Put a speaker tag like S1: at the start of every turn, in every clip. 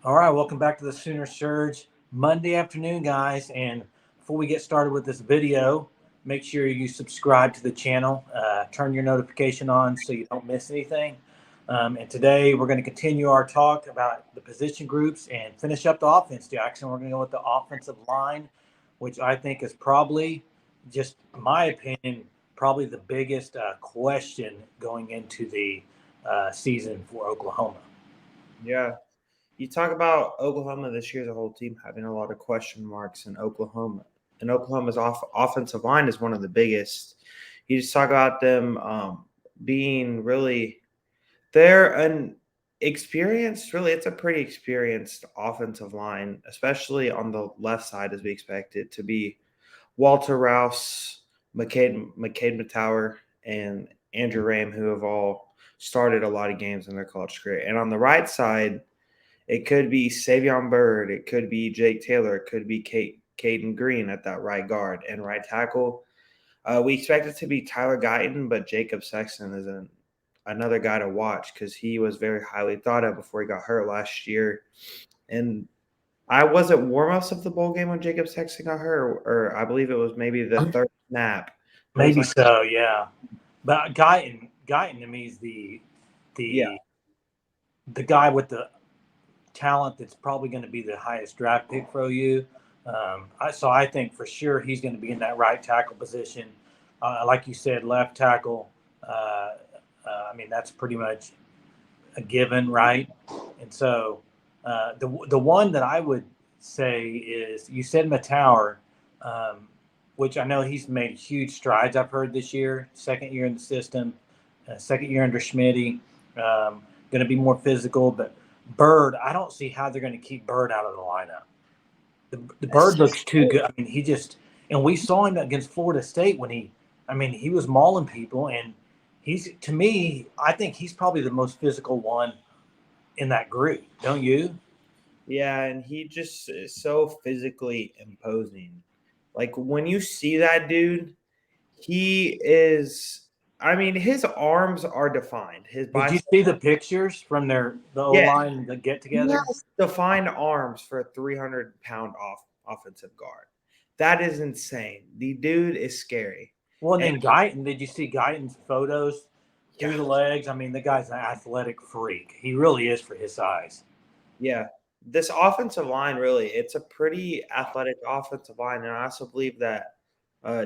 S1: All right, welcome back to the Sooner Surge Monday afternoon, guys. And before we get started with this video, make sure you subscribe to the channel, turn your notification on so you don't miss anything. And today we're going to continue our talk about the position groups and finish up the offense, Jackson. We're going to go with the offensive line, which I think is probably, just my opinion, probably the biggest question going into the season for Oklahoma.
S2: Yeah. You talk about Oklahoma this year as a whole team having a lot of question marks in Oklahoma. And Oklahoma's offensive line is one of the biggest. You just talk about them being really, they're an experienced, really, it's a pretty experienced offensive line, especially on the left side as we expect it to be Walter Rouse, McCade Matower, and Andrew Ram, who have all started a lot of games in their college career. And on the right side, it could be Savion Byrd. It could be Jake Taylor. It could be Caden Green at that right guard and right tackle. We expect it to be Tyler Guyton, but Jacob Sexton is another guy to watch because he was very highly thought of before he got hurt last year. And I wasn't warm-ups of the bowl game when Jacob Sexton got hurt, or I believe it was maybe the third snap. It was
S1: Maybe
S2: like,
S1: so, yeah. But Guyton to me is
S2: yeah,
S1: the the guy with the talent that's probably going to be the highest draft pick for OU. So I think for sure he's going to be in that right tackle position. Like you said, left tackle. I mean that's pretty much a given, right? And so the one that I would say is you said Matower, um, which I know he's made huge strides. I've heard this year, second year in the system, second year under Schmitty, going to be more physical. But Bird, I don't see how they're going to keep Bird out of the lineup. The Bird looks too good. I mean, he just and we saw him against Florida State when I mean, he was mauling people, and he's to me, I think he's probably the most physical one in that group, don't you?
S2: yeah, and he just is so physically imposing. Like when you see that dude, he is. I mean, his arms are defined. His
S1: Did you
S2: biceps.
S1: see the pictures from the O
S2: Yeah,
S1: line the get
S2: he
S1: together?
S2: has defined arms for a 300-pound offensive guard. That is insane. The dude is scary.
S1: Well, and
S2: And
S1: then Guyton, did you see Guyton's photos
S2: yeah,
S1: through the legs? I mean, the guy's an athletic freak. He really is for his size.
S2: yeah. This offensive line really, it's a pretty athletic offensive line. And I also believe that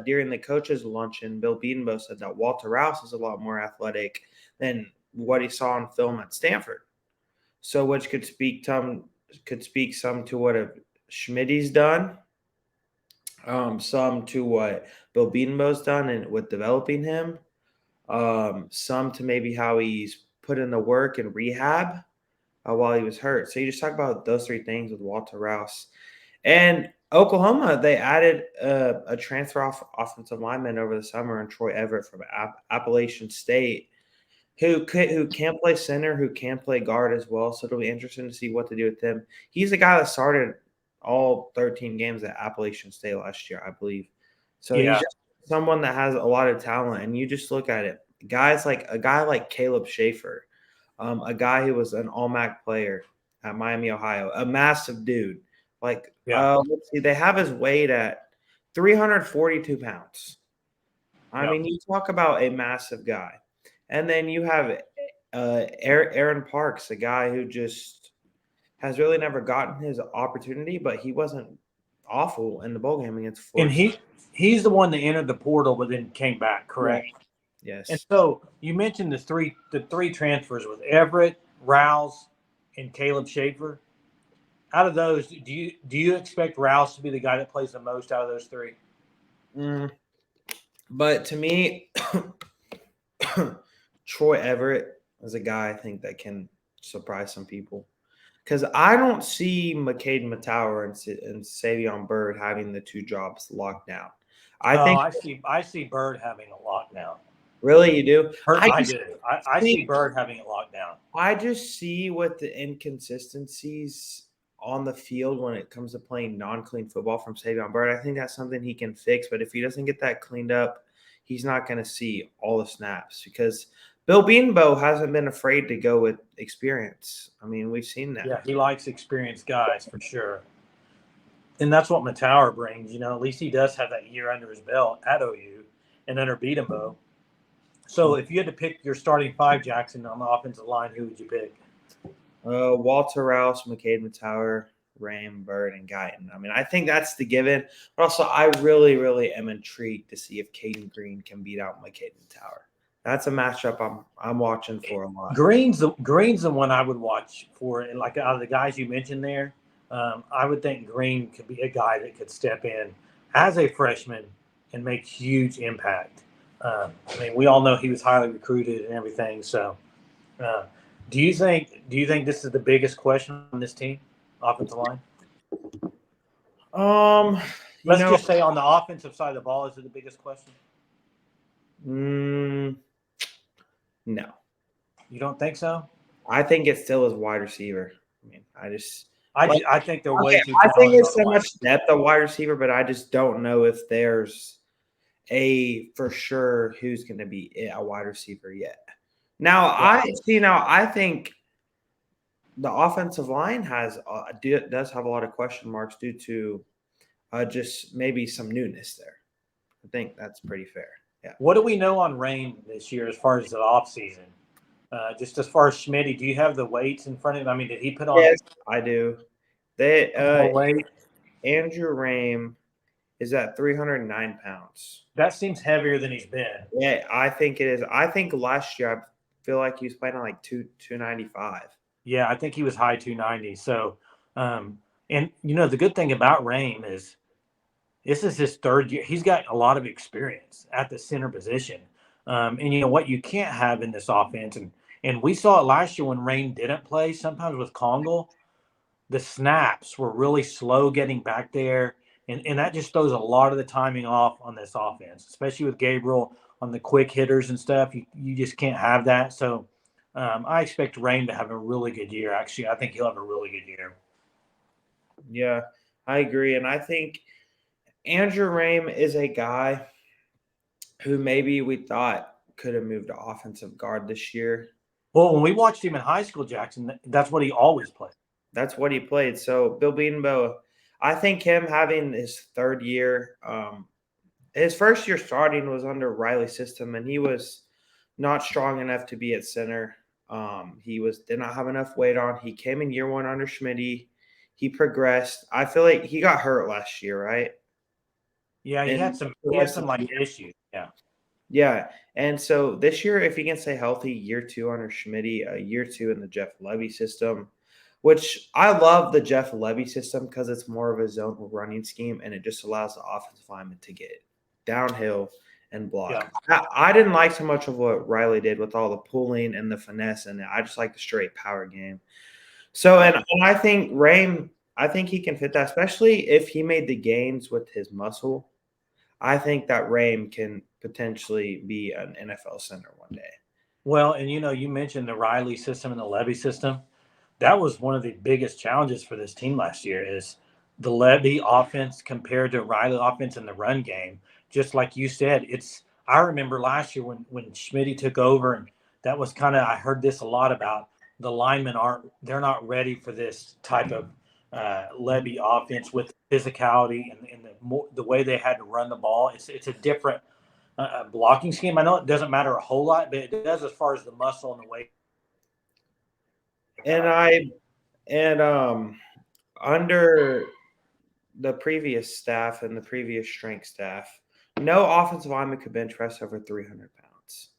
S2: during the coaches' luncheon, Bill Bedenbaugh said that Walter Rouse is a lot more athletic than what he saw on film at Stanford. So, which could speak some to what Schmidt's done, some to what Bill Bedenbaugh's done and with developing him, some to maybe how he's put in the work in rehab while he was hurt. So you just talk about those three things with Walter Rouse. And Oklahoma, they added a transfer offensive lineman over the summer in Troy Everett from Appalachian State, who can play center, who can play guard as well. So it'll be interesting to see what to do with him. He's the guy that started all 13 games at Appalachian State last year, I believe. So he's
S1: Yeah.
S2: just someone that has a lot of talent. And you just look at it, guys like a guy like Caleb Schaefer, a guy who was an All MAC player at Miami, Ohio, a massive dude. Like,
S1: Yeah.
S2: let's see, they have his weight at 342 pounds. I
S1: Yeah.
S2: mean, you talk about a massive guy. And then you have Aaron Parks, a guy who just has really never gotten his opportunity, but he wasn't awful in the bowl game against
S1: And
S2: Florida State.
S1: he's the one that entered the portal but then came back,
S2: Yeah.
S1: correct? And
S2: Yes.
S1: so you mentioned the three transfers with Everett, Rouse, and Caleb Schaefer. Out of those, do you expect Rouse to be the guy that plays the most out of those three?
S2: Mm, but to me, Troy Everett is a guy I think that can surprise some people. Because I don't see McCade Matower and Savion Byrd having the two jobs locked down. I
S1: Oh,
S2: think
S1: I see Bird having a lockdown.
S2: really you do.
S1: I do. I see
S2: See
S1: Bird having it locked down.
S2: I just see what the inconsistencies on the field when it comes to playing non-clean football from Savion Byrd. I think that's something he can fix, but if he doesn't get that cleaned up, he's not going to see all the snaps because Bill Beanbo hasn't been afraid to go with experience. I mean, we've seen that.
S1: Yeah, he likes experienced guys for sure. And that's what Matauer brings. At least he does have that year under his belt at OU and under Beatembo. So if you had to pick your starting five, Jackson, on the offensive line, who would you pick?
S2: Walter Rouse, McCade Matauer, Rame, Bird, and Guyton. I mean, I think that's the given. But also, I really, really am intrigued to see if Caden Green can beat out McCade Matauer. That's a matchup I'm watching for a lot.
S1: Green's the one I would watch for. And like out of the guys you mentioned there, I would think Green could be a guy that could step in as a freshman and make huge impact. I mean, we all know he was highly recruited and everything. So, do you think this is the biggest question on this team, offensive line? Let's just say on the offensive side of the ball, is it the biggest question?
S2: No.
S1: You don't think so?
S2: I think it still is wide receiver. I mean,
S1: I think they're way too.
S2: I think there's so much depth at wide receiver, but I just don't know if there's a for sure who's going to be a wide receiver yet. Now, I think the offensive line does have a lot of question marks due to just maybe some newness there. I think that's pretty fair. Yeah.
S1: What do we know on Rame this year as far as the offseason? Just as far as Schmitty, do you have the weights in front of him? I mean, did he put on?
S2: Yes, I do. Andrew Rame is at 309 pounds.
S1: That seems heavier than he's been.
S2: Yeah, I think it is. I think last year I feel like he was playing on like 295.
S1: Yeah, I think he was high 290. So, and the good thing about Rame is this is his third year. He's got a lot of experience at the center position. And what you can't have in this offense, and we saw it last year when Rame didn't play. Sometimes with Congle, the snaps were really slow getting back there. And that just throws a lot of the timing off on this offense, especially with Gabriel on the quick hitters and stuff. You just can't have that. So I expect Rame to have a really good year. Actually, I think he'll have a really good year.
S2: Yeah, I agree. And I think Andrew Rame is a guy who maybe we thought could have moved to offensive guard this year.
S1: Well, when we watched him in high school, Jackson, that's what he always played.
S2: That's what he played. So Bill Beatenbow, I think him having his third year, his first year starting was under Riley's system, and he was not strong enough to be at center. He did not have enough weight on. He came in year one under Schmitty. He progressed. I feel like he got hurt last year, right?
S1: Yeah, he had some like issues. Yeah.
S2: Yeah. And so this year, if he can stay healthy, year two under Schmitty, year two in the Jeff Levy system, which I love the Jeff Levy system because it's more of a zone running scheme and it just allows the offensive lineman to get downhill and block. Yeah. I didn't like so much of what Riley did with all the pulling and the finesse, and I just like the straight power game. So, and I think Rame, I think he can fit that, especially if he made the gains with his muscle. I think that Rame can potentially be an NFL center one day.
S1: Well, and you mentioned the Riley system and the Levy system. That was one of the biggest challenges for this team last year is the Levy offense compared to Riley offense in the run game. Just like you said, I remember last year when Schmitty took over, and that was I heard this a lot about the linemen they're not ready for this type of Levy offense with physicality and the way they had to run the ball. It's a different blocking scheme. I know it doesn't matter a whole lot, but it does as far as the muscle and the weight.
S2: Under the previous staff and the previous strength staff, no offensive lineman could bench press over 300 pounds.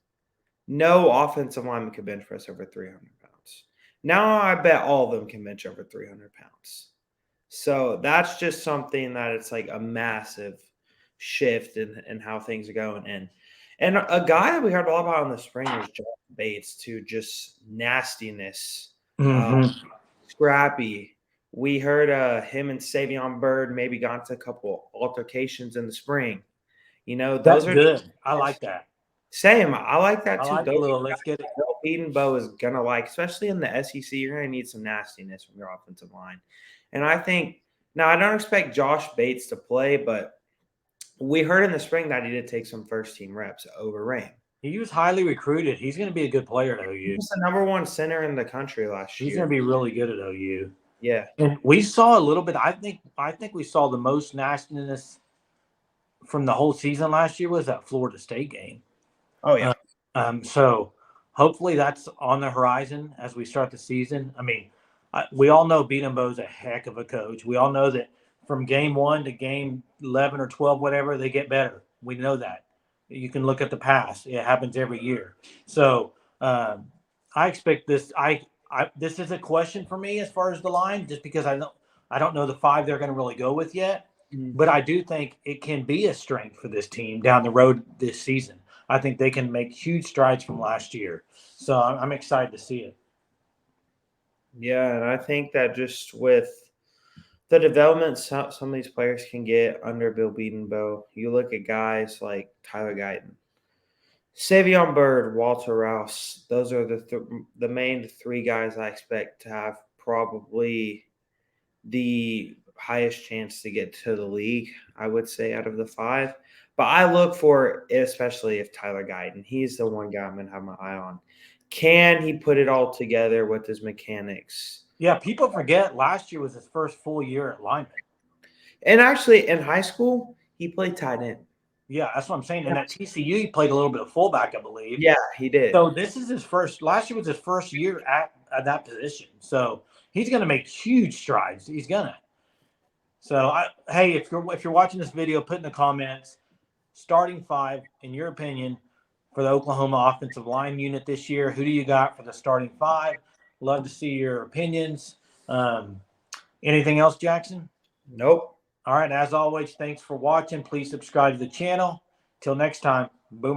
S2: No offensive lineman could bench press over 300 pounds. Now I bet all of them can bench over 300 pounds. So that's just something that it's like a massive shift in how things are going. And a guy that we heard a lot about in the spring was Josh Bates, to just nastiness. Scrappy. We heard him and Savion Byrd maybe got into a couple altercations in the spring.
S1: Those are good. I like that.
S2: Same. I like that too.
S1: Let's get it.
S2: Beatenbow is gonna like, especially in the SEC, you're gonna need some nastiness from your offensive line. And I think now I don't expect Josh Bates to play, but we heard in the spring that he did take some first team reps over Rame.
S1: He was highly recruited. He's going to be a good player at
S2: He
S1: OU.
S2: was the number one center in the country last
S1: He's
S2: year.
S1: going to be really good at OU.
S2: Yeah.
S1: And we saw a little bit. I think we saw the most nastiness from the whole season last year was that Florida State game.
S2: Oh yeah.
S1: So hopefully that's on the horizon as we start the season. I mean, we all know Beatonbo's a heck of a coach. We all know that from game 1 to game 11 or 12, whatever, they get better. We know that. You can look at the past. It happens every year. So I expect this. This is a question for me as far as the line, just because I don't know the 5 they're going to really go with yet. But I do think it can be a strength for this team down the road this season. I think they can make huge strides from last year. So I'm excited to see it.
S2: Yeah, and I think that just with the development some of these players can get under Bill Bedenbaugh, you look at guys like Tyler Guyton, Savion Byrd, Walter Rouse. Those are the main 3 guys I expect to have probably the highest chance to get to the league, I would say, out of the 5. But I look for, especially if Tyler Guyton, he's the one guy I'm going to have my eye on. Can he put it all together with his mechanics?
S1: Yeah, people forget last year was his first full year at lineman.
S2: And actually, in high school, he played tight end.
S1: Yeah, that's what I'm saying. And at TCU, he played a little bit of fullback, I believe.
S2: Yeah, he did.
S1: So this is his first. Last year was his first year at that position. So he's going to make huge strides. He's gonna. So hey, if you're watching this video, put in the comments starting 5 in your opinion for the Oklahoma offensive line unit this year. Who do you got for the starting 5? Love to see your opinions. Anything else, Jackson?
S2: Nope.
S1: All right. As always, thanks for watching. Please subscribe to the channel. Till next time, Boomer.